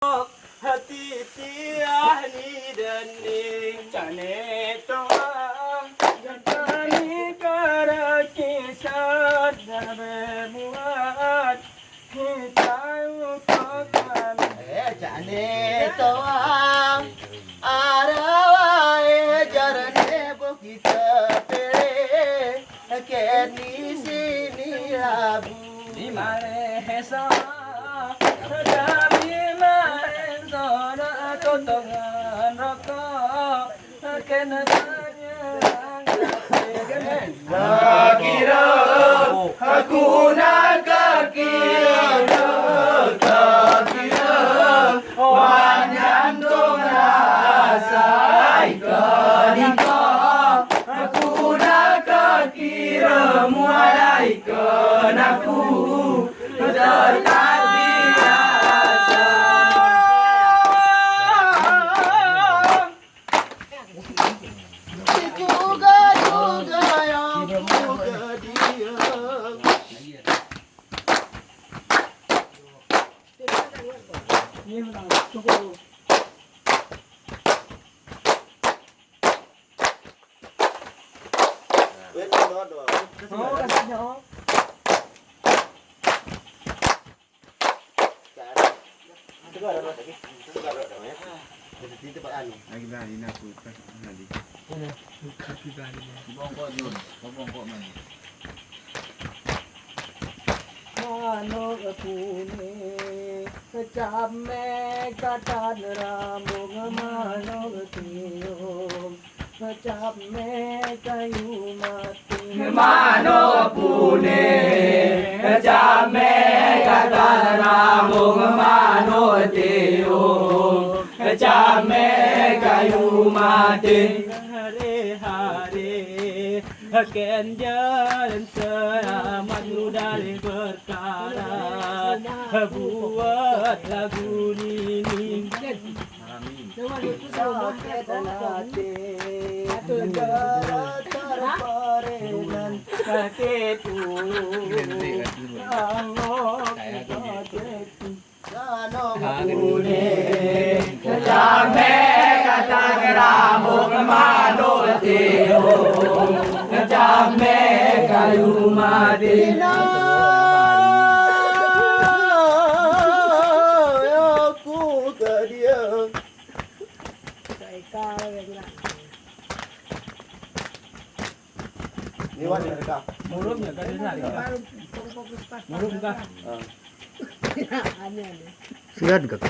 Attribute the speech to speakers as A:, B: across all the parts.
A: hati tiah ni dening cane toang jantani kara kisah dabe muat hitai utokan cane toang arawae jarane bukita pere keni sini labu di mare hesa Totongan rokok kena kira aku nak kira wanyan dong rasai kediko aku nak kira mulai kenaku tetap Manok pune kecame katan rambung manok tiung kecame kayu mati manok pune kecame katan rambung manok tiung kecame kayu mati hari-hari Ken jalan selamat dari perkara buat lagu ini sakit hati negara terparenan sakit Kecame kata rambut manut tiung Kecame kayu madina aku ke dia ini wajar kak murumnya kan murum kak
B: Sihat kak.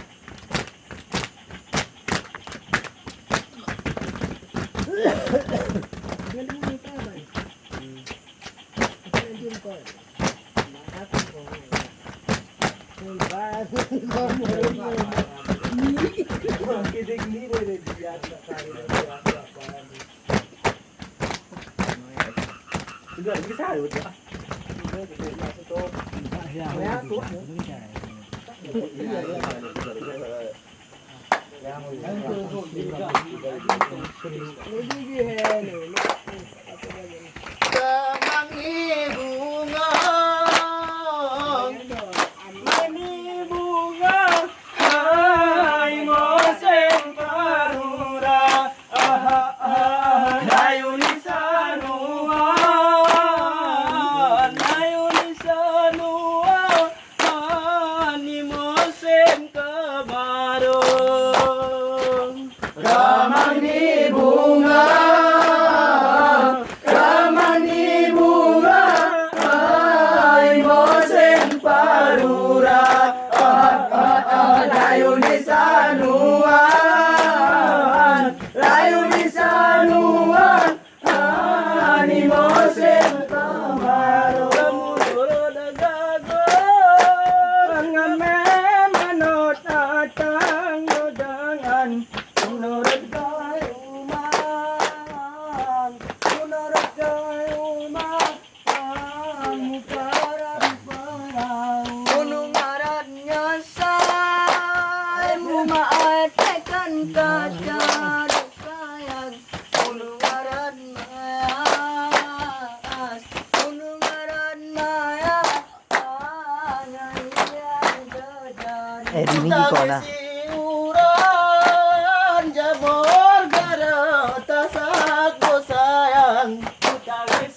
C: Ini gimana?
A: Dali.